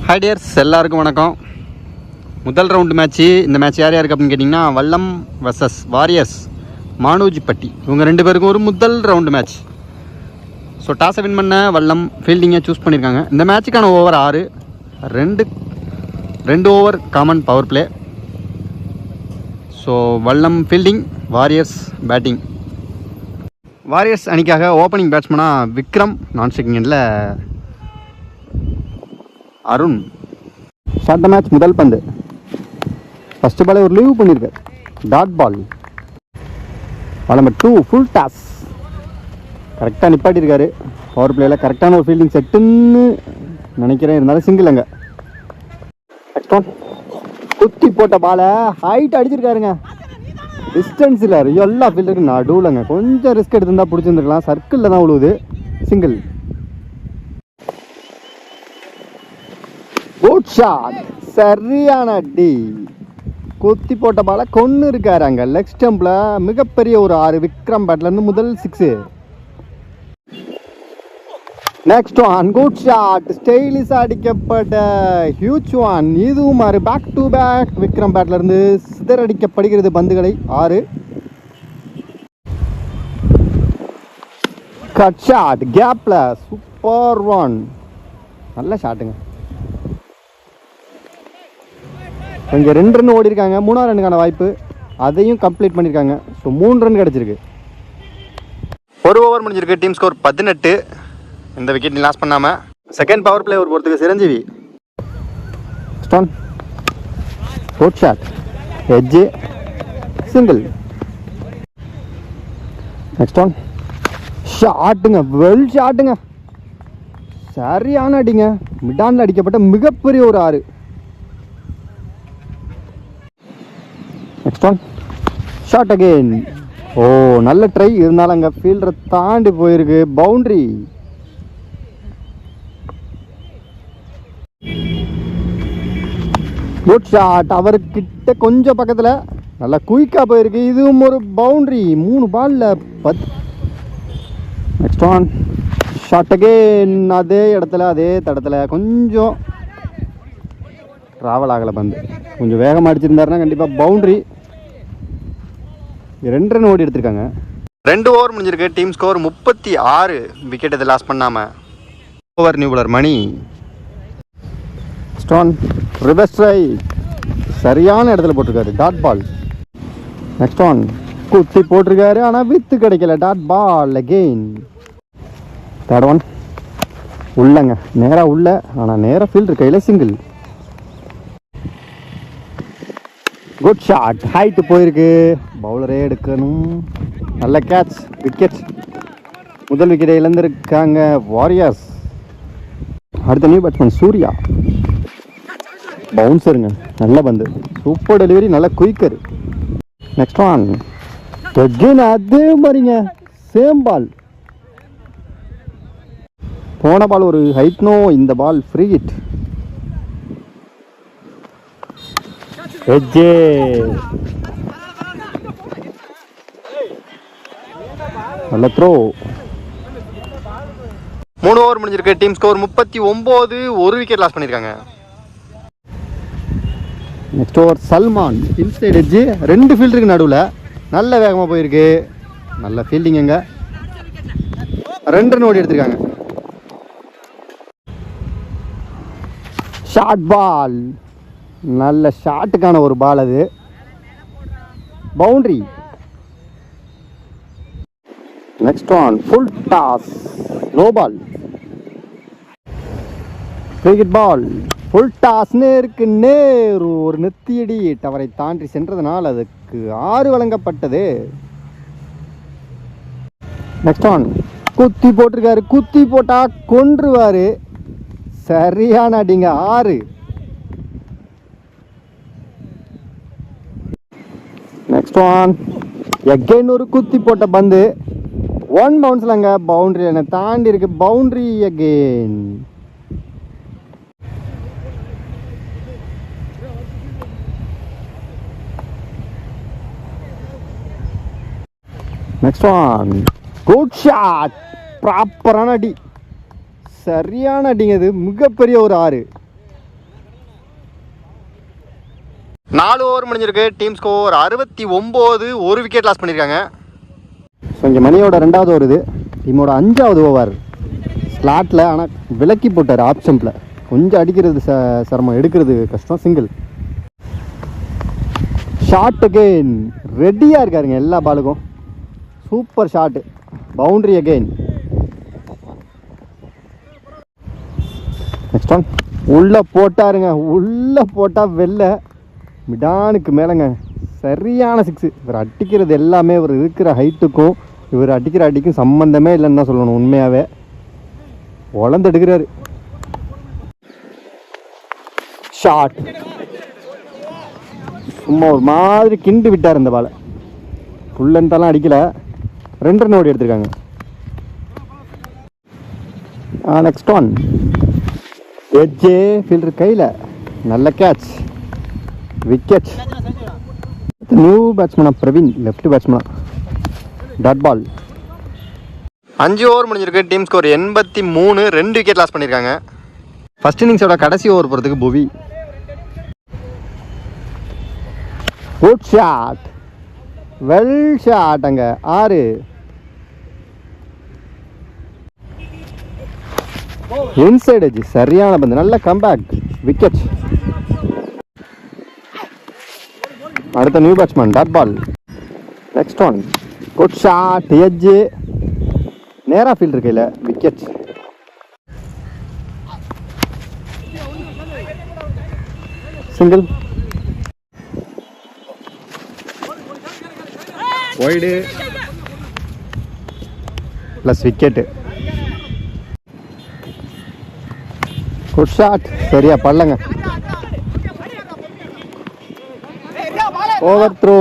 Hi tears, எல்லாருக்கும் வணக்கம். முதல் ரவுண்டு மேட்ச்சு. இந்த மேட்ச் யார் யாருக்கு அப்படின்னு கேட்டிங்கன்னா வல்லம் வர்சஸ் வாரியர்ஸ் மானோஜிப்பட்டி. இவங்க ரெண்டு பேருக்கும் ஒரு முதல் ரவுண்டு மேட்ச். ஸோ டாஸை வின் பண்ண வல்லம் ஃபீல்டிங்கை சூஸ் பண்ணியிருக்காங்க. இந்த மேட்சுக்கான ஓவர் 6, ரெண்டு over common power play. So Vallam fielding, Warriors batting. Warriors அணிக்காக ஓப்பனிங் பேட்ஸ்மனாக விக்ரம், நான் ஸ்ட்ரைக்கிங் எண்டில் அருண். Start the match. முதல் பந்து ஃபர்ஸ்ட் பாலே ஒரு லீவ் பண்ணியிருக்கார், dot ball. Ball number 2 full toss. கரெக்டாக நிப்பாட்டியிருக்காரு. பவர் பிளேயில் கரெக்டான ஒரு ஃபீல்டிங் செட்டுன்னு நினைக்கிறேன். இருந்தாலும் சிங்கிள் அங்கே. நெக்ஸ்ட் ஒன் குத்தி போட்ட பாலை ஹைட் அடிச்சிருக்காருங்க. டிஸ்டன்ஸ் இல்லை, எல்லா ஃபீல்டருக்கு நடுவுலங்க. கொஞ்சம் ரிஸ்க் எடுத்திருந்தா பிடிச்சிருந்துருக்கலாம். சர்க்கிளில் தான் விழுவுது. சிங்கிள். குட் ஷாட், சரியான அடி. குத்தி போட்ட பால கொன்று இருக்காரு அங்க லெக் ஸ்டம்பில். மிகப்பெரிய ஒரு 6 விக்ரம் பேட்ல இருந்து முதல் 6. Next one good shot, stylish அடிக்கப்பட்ட ஹியூஜ் ஒன். இதுவும் பேக் டு பேக் விக்ரம் பேட்ல இருந்து சிதறடிக்கப்படுகிறது பந்துகளை. 6. கட் ஷாட், கேப்ல சூப்பர் ஒன். நல்ல ஷாட்டுங்க. கொஞ்சம் 2 ரன் ஓடி இருக்காங்க. 3ஆம் ரன்னுக்கான வாய்ப்பு, அதையும் கம்ப்ளீட் பண்ணியிருக்காங்க. ஸோ 3 ரன் கிடச்சிருக்கு. ஒரு ஓவர் முடிஞ்சிருக்கு. Team score 18. இந்த விக்கெட்டையும் லாஸ் பண்ணாமல் செகண்ட் பவர் பிளே ஒரு போகிறதுக்கு சிரஞ்சீவி. ஸ்டோன் good shot, edge, single. Next one ஷாட்டுங்க, வெல் ஷாட்டுங்க. சரியான அடிங்க. மிடானில் அடிக்கப்பட்ட மிகப்பெரிய ஒரு 6. Next one shot again. ஓ, நல்ல ட்ரை. இருந்தாலும் அங்கே ஃபீல்டரை தாண்டி போயிருக்கு. பவுண்டரி. Good shot. அவர்கிட்ட கொஞ்சம் பக்கத்தில் நல்லா குயிக்காக போயிருக்கு. இதுவும் ஒரு பவுண்டரி. 3 பால்ல 10. Next one shot again. அதே இடத்துல அதே தடத்தில் கொஞ்சம் ட்ராவல் ஆகலை பந்து. கொஞ்சம் வேகமாக அடிச்சிருந்தாருன்னா கண்டிப்பாக பவுண்டரி. 2 ரன் ஓடி எடுத்திருக்காங்க. 2 ஓவர் முடிஞ்சிருக்கு. Team score 36. விக்கெட் இதை லாஸ் பண்ணாமல். ஓவர் நியூ பாலர் மணி. ஸ்டோன் ரிவர்ஸ் ட்ரை, சரியான இடத்துல போட்டிருக்காரு, டாட் பால். நெக்ஸ்ட் ஒன் குத்தி போட்டிருக்காரு, ஆனால் வித்து கிடைக்கல, dot ball again. Third one உள்ளங்க, நேராக உள்ள, ஆனால் நேராக ஃபீல்டர் கையில் சிங்கிள். குட் ஷாட், ஹைட்டு போயிருக்கு. பவுலரே எடுக்கணும். நல்ல கேட்ச், விக்கெட். முதல் விக்கெட்டை இழந்திருக்காங்க வாரியர்ஸ். அடுத்த நியூ பேட்ஸ்மேன் சூர்யா. பவுன்சருங்க, நல்ல பந்து, சூப்பர் டெலிவரி, நல்ல குயிக்கர். நெக்ஸ்ட் ஒன் எகெயின் அதே மாதிரிங்க, சேம் பால். போன பால் ஒரு ஹைட்னோ, இந்த பால் ஃப்ரீ ஹிட். எஜ்ஜே நல்ல த்ரோ. 3 ஓவர் முடிஞ்சிருக்கு. Team score 39. ஒரு விக்கெட் லாஸ் பண்ணியிருக்காங்க. Next over Salman. Inside edge, 2 ஃபீல்டருக்கு நடுவில் நல்ல வேகமாக போயிருக்கு. நல்ல ஃபீல்டிங். எங்க 2 ரன் ஓடி எடுத்திருக்காங்க. ஷார்ட் பால், நல்ல ஷாட்டுக்கான ஒரு பால் அது, boundary. Next one full toss, no ball, cricket ball. Full toss, நேருக்கு நேர் ஒரு நெத்தியடி டவரை தாண்டி சென்றதனால் அதுக்கு 6 வழங்கப்பட்டது. நெக்ஸ்ட் ஒன் குத்தி போட்டிருக்காரு. குத்தி போட்டா கொன்றுவாரு. சரியான அடிங்க, 6. நெக்ஸ்ட் ஒன் எகெயின் ஒரு குத்தி போட்ட பந்து. 1 பவுன்ஸ்லங்க, பவுண்டரி என்ன தாண்டி இருக்கு. Boundary again. Next one good shot, ப்ராப்பரான அடி, சரியான அடிங்க. இது மிகப்பெரிய ஒரு 6. 4 ஓவர் முடிஞ்சிருக்கு. டீம் ஸ்கோர் 69, ஒரு விக்கெட் லாஸ் பண்ணியிருக்காங்க. ஸோ இங்கே மணியோட 2வது ஓவர் இது. டீமோட 5வது ஓவர் ஸ்லாட்டில், ஆனால் விலக்கி போட்டார் ஆப் ஸ்டம்பில். கொஞ்சம் அடிக்கிறது சிரமம், எடுக்கிறது கஷ்டம். Single shot again. ரெடியாக இருக்காருங்க எல்லா பாலுக்கும். Super shot, boundary again. Next one உள்ளே போட்டாருங்க. உள்ளே போட்டால் வெளில மிடானுக்கு மேலேங்க. சரியான 6. இவர் அடிக்கிறது எல்லாமே இவர் இருக்கிற ஹைட்டுக்கும் இவர் அடிக்கிற அடிக்கும் சம்மந்தமே இல்லைன்னு தான் சொல்லணும். உண்மையாகவே உழந்து எடுக்கிறாரு. ஷாட் சும்மா ஒரு மாதிரி கிண்டு விட்டார் இந்த பாலை. ஃபுல்லன்ட்டெல்லாம் அடிக்கலை. 2 ரன் ஓடி எடுத்திருக்காங்க. நெக்ஸ்ட் ஒன் எட்ஜே ஃபீல்டர் கையில். நல்ல கேட்ச், விக்கெட். நியூ பேட்ஸ்மேனா பிரவீன், லெஃப்ட் பேட்ஸ்மேனா. Dot ball. 5 ஓவர் முடிஞ்சிருக்கு. டீம் ஸ்கோர் 83, 2 விக்கெட் லாஸ் பண்ணியிருக்காங்க. ஃபர்ஸ்ட் இன்னிங்ஸோட கடைசி ஓவர் போகிறதுக்கு Bhuvi. Good shot, well shot. அங்கே 6. இன்சைட் எட்ஜ், சரியான பந்து, நல்ல கம்பேக், விக்கெட். அடுத்த new batsman dot ball. Next one good shot, edge, நேரா ஃபீல்டர் கையில், wicket. Single wide plus wicket. Good shot, சரியா படலங்க. ஓவர் த்ரோ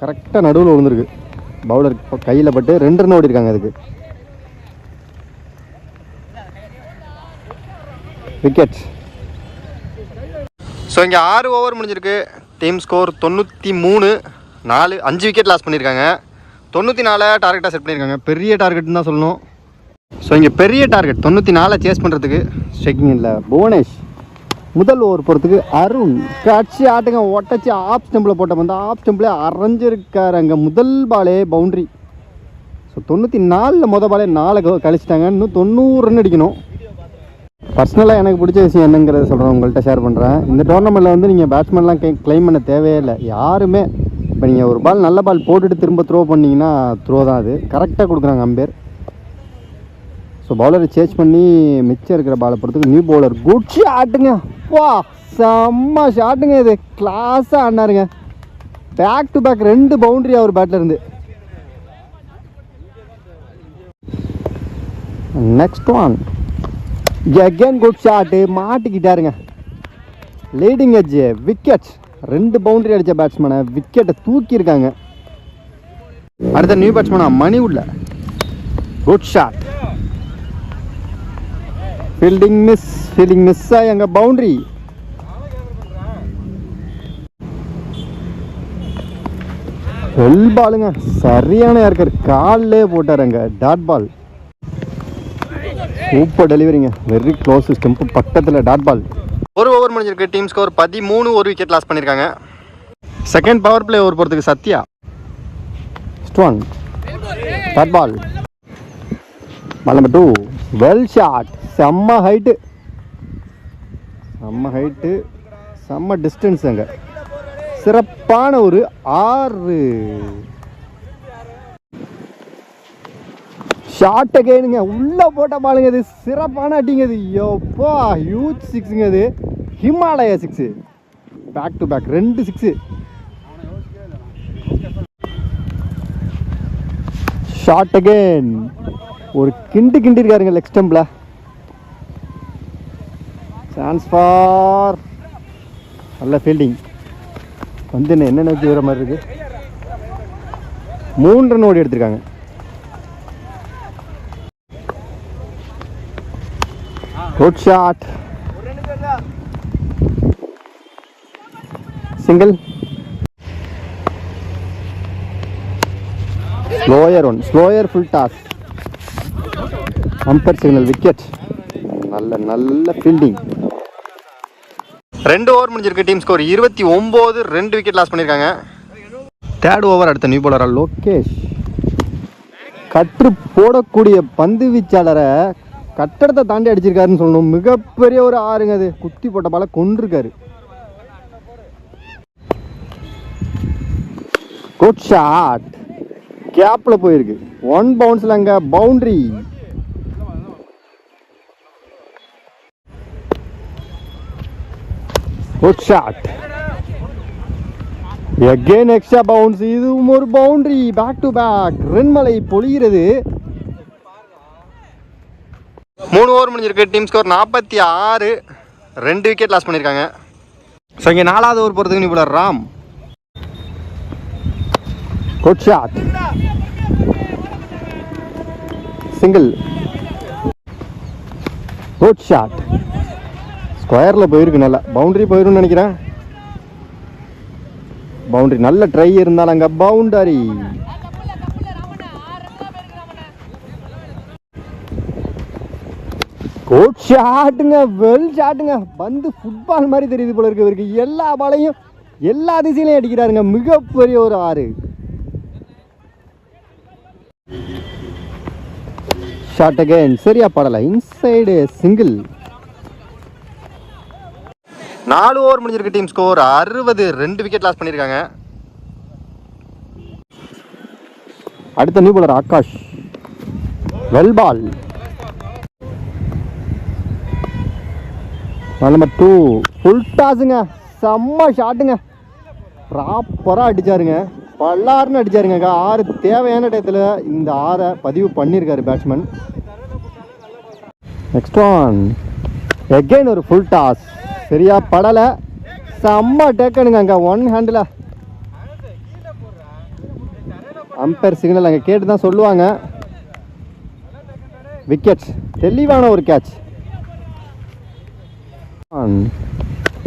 கரெக்டாக நடுவில் விழுந்துருக்கு. பவுலர் கையில் பட்டு 2 ரன் ஓடி இருக்காங்க. அதுக்கு விக்கெட். ஸோ இங்கே 6 ஓவர் முடிஞ்சிருக்கு. டீம் ஸ்கோர் 93, 4, 5 விக்கெட் லாஸ் பண்ணியிருக்காங்க. 94 டார்கெட்டாக செட் பண்ணியிருக்காங்க. பெரிய டார்கெட்னு தான் சொல்லணும். ஸோ இங்கே பெரிய டார்கெட் 94 சேஸ் பண்ணுறதுக்கு ஸ்ட்ரைக்கிங் இல்லை. புவனேஷ் முதல் ஓவர் போகிறதுக்கு அருண் கட்சி ஆட்டுங்க. ஒட்டச்சி ஆப் ஸ்டம்பில் போட்ட வந்து ஆப் ஸ்டம்பில் அரைஞ்சிருக்காரு. அங்கே முதல் பாலே பவுண்ட்ரி. ஸோ 94 மொதல் பாலே 4 கழிச்சிட்டாங்க. இன்னும் 90 ரன் அடிக்கணும். பர்சனலாக எனக்கு பிடிச்ச விஷயம் என்னங்கிறத சொல்கிறேன், உங்கள்கிட்ட ஷேர் பண்ணுறேன். இந்த டோர்னமெண்ட்டில் வந்து நீங்கள் பேட்ஸ்மேன்லாம் கிளைம் பண்ண தேவையே இல்லை. யாருமே இப்போ நீங்கள் ஒரு பால் நல்ல பால் போட்டுட்டு திரும்ப த்ரோ பண்ணிங்கன்னா த்ரோ தான். அது கரெக்டாக கொடுக்குறாங்க அம்பேர். ஸோ பவுலரை சேஞ்ச் பண்ணி மிச்சம் இருக்கிற பாலை போகிறதுக்கு நியூ பவுலர். குட் ஷாட்டுங்க. வா செம்ம ஷாட்டுங்க. இது கிளாஸாக ஆடினாருங்க. பேக் டு பேக் 2 பவுண்ட்ரி அவர் பேட்டில் இருந்து. Next one again good shot, மாட்டிக்கிட்டாருங்க. Leading edge, wicket. 2 பவுண்டரி அடித்த பேட்ஸ்மேனை விக்கெட்டை தூக்கியிருக்காங்க. அடுத்த நியூ பேட்ஸ்மேனா மணி உள்ள. குட் ஷாட், ஃபீல்டிங் மிஸ் ஆங்க. பவுண்டரி. வெல் பாலுங்க, சரியான யாருக்கார் காலிலே போட்டாருங்க. டாட் பால், சூப்பர் டெலிவரிங்க. வெரி க்ளோஸ் ஸ்டெம்ப் பக்கத்தில் டாட் பால். 1 ஓவர் முடிஞ்சிருக்கு. டீம் ஸ்கோர் 13, 1 விக்கெட் லாஸ் பண்ணியிருக்காங்க. செகண்ட் பவர் பிளே ஓவர் போகிறதுக்கு Sathya. Strong dot ball. Ball number 2 well shot. செம்ம ஹைட்டு, செம்ம டிஸ்டன்ஸ். அங்கே சிறப்பான ஒரு 6 ஷாட் அகைனுங்க. உள்ளே போட்ட பாலுங்க. இது சிறப்பான அடிங்க. இது எப்போ ஹியூஜ் 6ங்க. அது Himalaya 6. Back to back 2 6. Shot again. ஒரு கிண்டி இருக்காருங்க லெக் ஸ்டம்பில். சான்ஸ் ஃபார் நல்ல ஃபீல்டிங். வந்து என்ன நோக்கி வர மாதிரி இருக்கு. 3 ரன் ஓடி எடுத்திருக்காங்க. Good shot, single. Slower full toss. Amber signal, wicket. நல்ல ஃபீல்டிங். 2 ஓவர் முடிஞ்சிருக்கு. டீம் ஸ்கோர் 29, 2 விக்கெட் லாஸ் பண்ணியிருக்காங்க. தேர்ட் ஓவர் அடுத்த நியூ பாலரா லோகேஷ். கற்று போடக்கூடிய பந்து வீச்சாளரை கட்டடத்தை தாண்டி அடிச்சிருக்காருன்னு சொல்லணும். மிகப்பெரிய ஒரு ஆறுங்க அது. குத்தி போட்ட பால கொண்டிருக்காரு. Good shot. கேப்ல போயிருக்கு. 1 பவுன்ஸ்ல அங்க boundary. Good shot. again extra bounce. இதுவும் ஒரு பவுண்டரி. பேக் டு பேக் ரென்மலை பொழிகிறது. 3 ஓவர் முடிஞ்சிருக்கு. டீம் ஸ்கோர் 46, 2 விக்கெட் லாஸ் பண்ணியிருக்காங்க. ஸோ இங்கே 4வது ஓவர் போகிறதுக்கு நீ போல Ram. Good shot. Single. Good shot. ஸ்கொயரில் போயிருக்கு. நல்லா பவுண்டரி போயிருன்னு நினைக்கிறேன். பவுண்டரி நல்ல ட்ரை இருந்தாலும் அங்கே பவுண்டரி. குட் ஷாட்டுங்க. வெல் ஷாட்டுங்க. பந்து ஃபுட்பால் மாதிரி தெரியுது போல இருக்கு இவருக்கு. எல்லா பாலையும் எல்லா திசையிலையும் அடிக்கிறாருங்க. மிகப்பெரிய ஒரு 6. Shot again. சரியா படல. Inside single. 4 ஓவர் முடிஞ்சிருக்கு. டீம் ஸ்கோர் 60, 2 விக்கெட் லாஸ் பண்ணியிருக்காங்க. அடுத்த new bowler Akash. Well ball. Number 2 full டாஸுங்க. செம்ம ஷாட்டுங்க. ப்ராப்பராக அடிச்சாருங்க. பல்லாருன்னு அடிச்சாருங்க. 6 தேவையான டயத்தில் இந்த 6 பதிவு பண்ணியிருக்காரு பேட்ஸ்மேன். நெக்ஸ்ட் ஒன் எகைன் ஒரு ஃபுல் டாஸ். சரியா படலை. செம்ம டேக்கனுங்க. அங்கே 1 ஹேண்டில் அம்பையர் சிக்னல் அங்கே கேட்டு தான் சொல்லுவாங்க. விக்கெட். தெளிவான ஒரு கேட்ச்.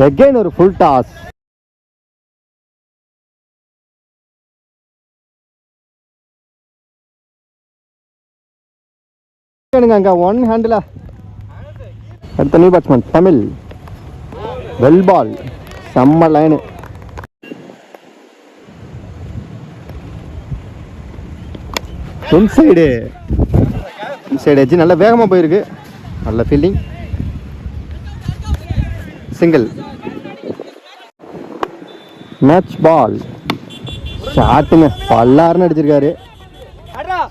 எகைன் ஒரு ஃபுல் டாஸ். அங்கே 1 ஹேண்டில். அடுத்த new batsman Tamil. Well ball. செம்ம லைனு. இன்சைடு எட்ஜ் நல்ல வேகமாக போயிருக்கு. நல்ல ஃபீல்டிங். சிங்கிள். மேட்ச் பால். ஷாட்டுங்க. பல்லாருன்னு அடிச்சிருக்காரு.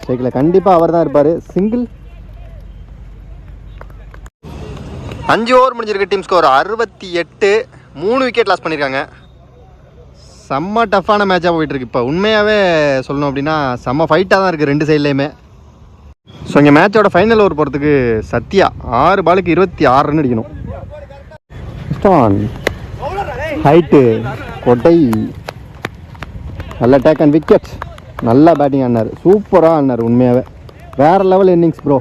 ஸ்ட்ரைக்கில் கண்டிப்பாக அவர் தான் இருப்பார். சிங்கிள். 5 ஓவர் முடிஞ்சிருக்கு. டீம் ஸ்கோர் 68, 3 விக்கெட் லாஸ் பண்ணியிருக்காங்க. செம்ம டஃப்பான மேட்சாக போயிட்டுருக்கு. இப்போ உண்மையாகவே சொல்லணும் அப்படின்னா செம்ம ஃபைட்டாக தான் இருக்குது 2 சைட்லேயுமே. ஸோ இங்கே மேட்சோட ஃபைனல் ஓவர் போகிறதுக்கு சத்யா 6 பாலுக்கு 26 ரன் அடிக்கணும். ஹைட்டு கொட்டை. நல்ல டேக் அண்ட் விக்கெட். நல்லா பேட்டிங் ஆனார். சூப்பராக ஆனார். உண்மையாகவே வேறு level innings bro.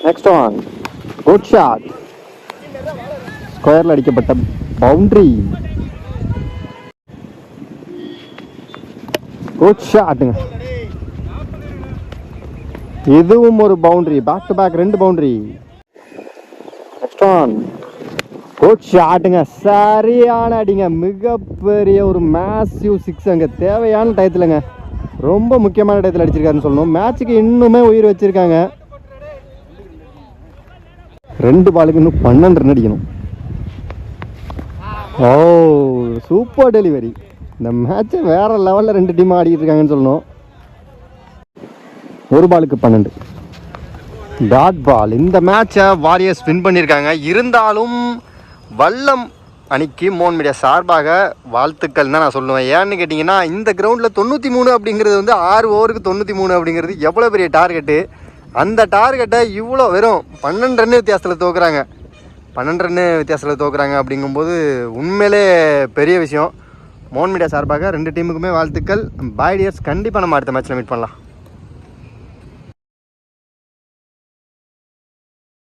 Next one good shot. ஸ்கொயரில் அடிக்கப்பட்ட பவுண்டரி. குட் ஷாட்டுங்க. இதுவும் ஒரு boundary. Back to back 2 boundary. Next one good ஷாட்டுங்க. சரியான அடிங்க. மிகப்பெரிய ஒரு மேசிவ் 6 அங்கே தேவையான டயத்துலங்க. ரொம்ப முக்கியமான டயத்தில் அடிச்சிருக்காருன்னு சொல்லணும். மேட்சுக்கு இன்னுமே உயிர் வச்சிருக்காங்க. 2 பாலுக்கு இன்னும் 12 ரன் அடிக்கணும். ஓ சூப்பர் டெலிவரி. இந்த மேட்சை வேற லெவலில் 2 டீம் ஆடிக்கிட்டு இருக்காங்கன்னு சொல்லணும். 1 பாலுக்கு 12 டாட் பால். இந்த மேட்சை வாரியர்ஸ் வின் பண்ணியிருக்காங்க. இருந்தாலும் வல்லம் அணிக்கு மோன் மீடியா சார்பாக வாழ்த்துக்கள் தான் நான் சொல்லுவேன். ஏன்னு கேட்டிங்கன்னா இந்த கிரவுண்டில் 93 அப்படிங்கிறது வந்து 6 ஓவருக்கு 93 அப்படிங்கிறது எவ்வளோ பெரிய டார்கெட்டு. அந்த டார்கெட்டை இவ்வளோ வெறும் 12 ரன் வித்தியாசத்தில் தோக்குறாங்க. 12 ரன் வித்தியாசத்தில் தோக்குறாங்க அப்படிங்கும்போது உண்மையிலே பெரிய விஷயம். மோன் மீடியா சார்பாக 2 டீமுக்குமே வாழ்த்துக்கள். பாய் டியர்ஸ். கண்டிப்பாக நம்ம அடுத்த மேட்ச்சில் மீட் பண்ணலாம்.